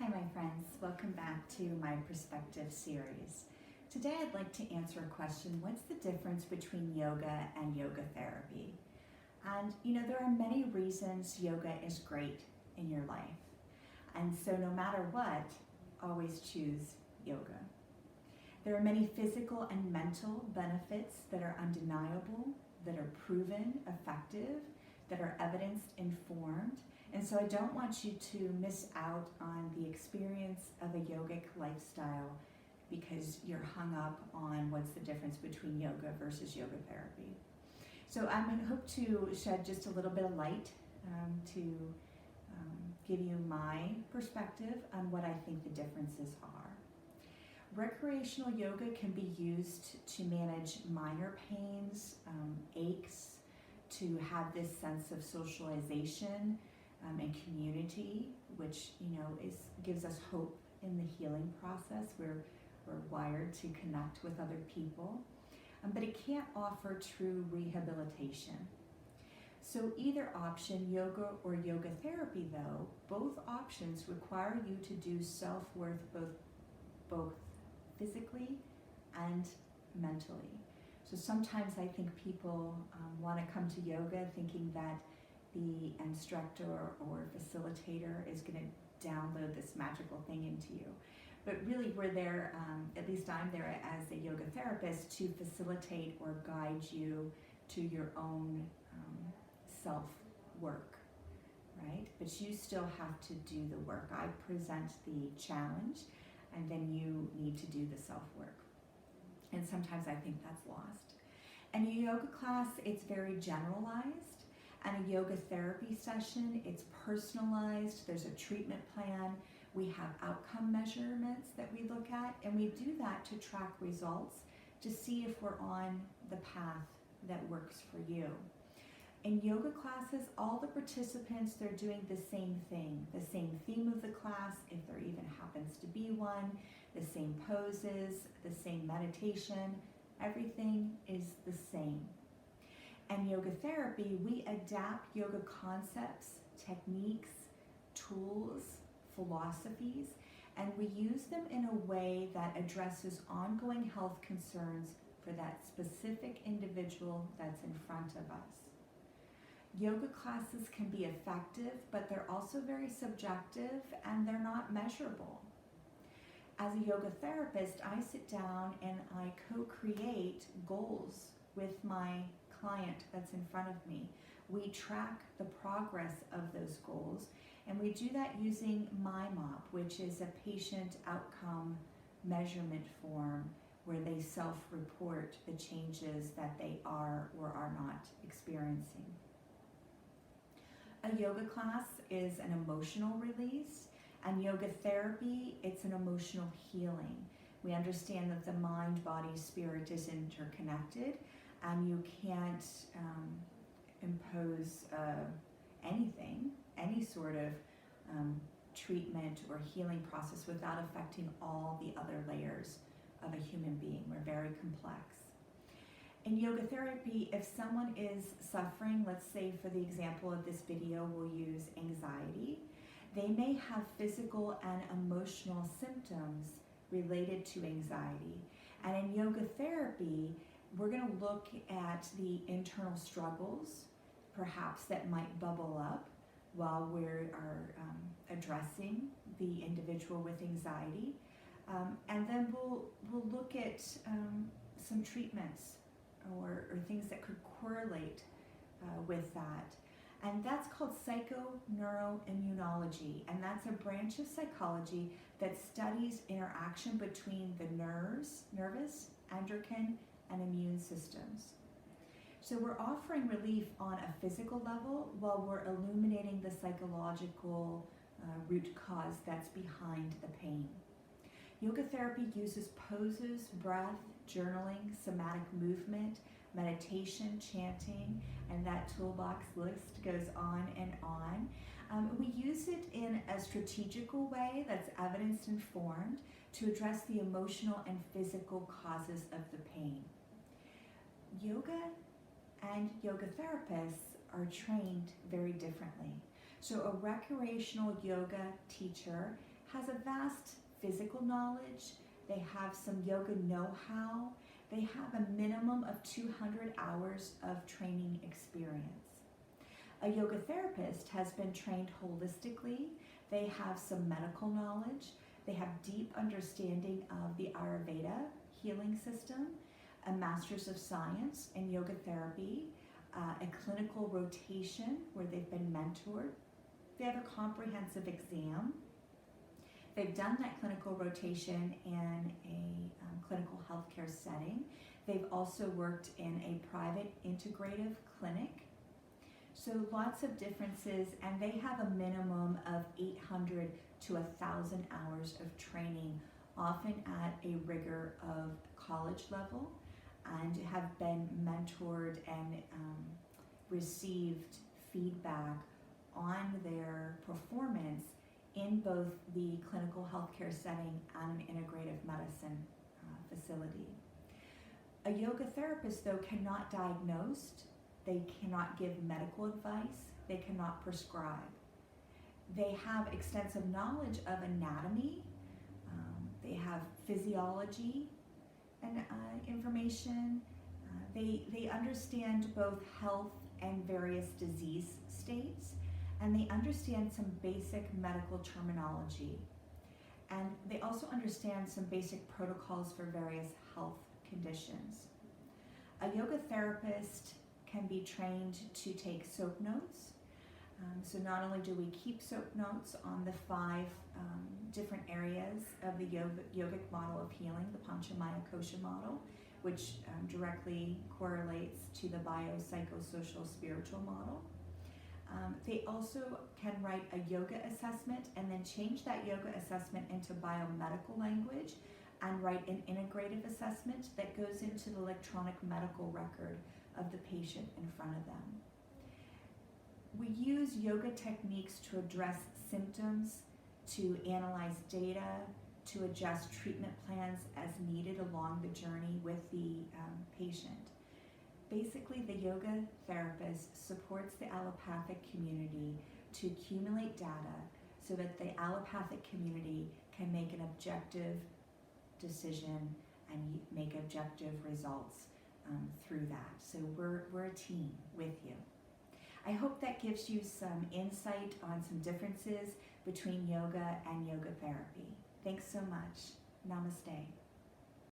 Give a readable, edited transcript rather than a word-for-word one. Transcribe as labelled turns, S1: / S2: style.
S1: Hi my friends, welcome back to my Perspective series. Today I'd like to answer a question: what's the difference between yoga and yoga therapy? And there are many reasons yoga is great in your life. And so no matter what, always choose yoga. There are many physical and mental benefits that are undeniable, that are proven effective, that are evidence informed. And so I don't want you to miss out on the experience of a yogic lifestyle because you're hung up on what's the difference between yoga versus yoga therapy. So I'm going to hope to shed just a little bit of light to give you my perspective on what I think the differences are. Recreational yoga can be used to manage minor pains, aches, to have this sense of socialization and community, which gives us hope in the healing process. We're wired to connect with other people, but it can't offer true rehabilitation. So either option, yoga or yoga therapy, though, both options require you to do self-worth both physically and mentally. So sometimes I think people want to come to yoga thinking that the instructor or facilitator is going to download this magical thing into you. But really we're there, at least I'm there as a yoga therapist, to facilitate or guide you to your own self-work, right? But you still have to do the work. I present the challenge and then you need to do the self-work. And sometimes I think that's lost. And a yoga class, it's very generalized. And a yoga therapy session, it's personalized. There's a treatment plan. We have outcome measurements that we look at, and we do that to track results to see if we're on the path that works for you. In yoga classes, all the participants, they're doing the same thing, the same theme of the class, if there even happens to be one, the same poses, the same meditation, everything is the same. And yoga therapy, we adapt yoga concepts, techniques, tools, philosophies, and we use them in a way that addresses ongoing health concerns for that specific individual that's in front of us. Yoga classes can be effective, but they're also very subjective and they're not measurable. As a yoga therapist, I sit down and I co-create goals with my client that's in front of me. We track the progress of those goals, and we do that using MyMOP, which is a patient outcome measurement form where they self-report the changes that they are or are not experiencing. A yoga class is an emotional release, and yoga therapy, it's an emotional healing. We understand that the mind, body, spirit is interconnected, and you can't impose anything, any sort of treatment or healing process without affecting all the other layers of a human being. We're very complex. In yoga therapy, if someone is suffering, let's say for the example of this video, we'll use anxiety, they may have physical and emotional symptoms related to anxiety. And in yoga therapy, we're going to look at the internal struggles, perhaps that might bubble up while we are addressing the individual with anxiety. And then we'll look at some treatments or things that could correlate with that. And that's called psychoneuroimmunology, and that's a branch of psychology that studies interaction between the nervous, endocrine, and immune systems. So we're offering relief on a physical level while we're illuminating the psychological root cause that's behind the pain. Yoga therapy uses poses, breath, journaling, somatic movement, meditation, chanting, and that toolbox list goes on and on. We use it in a strategical way that's evidence-informed to address the emotional and physical causes of the pain. Yoga and yoga therapists are trained very differently. So a recreational yoga teacher has a vast physical knowledge. They have some yoga know-how. They have a minimum of 200 hours of training experience. A yoga therapist has been trained holistically. They have some medical knowledge. They have deep understanding of the Ayurveda healing system, a master's of science in yoga therapy, a clinical rotation where they've been mentored. They have a comprehensive exam. They've done that clinical rotation in a clinical healthcare setting. They've also worked in a private integrative clinic. So lots of differences, and they have a minimum of 800 to 1,000 hours of training, often at a rigor of college level, and have been mentored and received feedback on their performance in both the clinical healthcare setting and an integrative medicine facility. A yoga therapist, though, cannot diagnose, they cannot give medical advice, they cannot prescribe. They have extensive knowledge of anatomy, they have physiology and information, they understand both health and various disease states, and they understand some basic medical terminology. And they also understand some basic protocols for various health conditions. A yoga therapist can be trained to take soap notes. So not only do we keep soap notes on the 5 different areas of the yogic model of healing, the Panchamaya Kosha model, which directly correlates to the biopsychosocial spiritual model. They also can write a yoga assessment and then change that yoga assessment into biomedical language and write an integrative assessment that goes into the electronic medical record of the patient in front of them. We use yoga techniques to address symptoms, to analyze data, to adjust treatment plans as needed along the journey with the patient. Basically, the yoga therapist supports the allopathic community to accumulate data so that the allopathic community can make an objective decision and make objective results through that. So we're a team with you. I hope that gives you some insight on some differences between yoga and yoga therapy. Thanks so much. Namaste.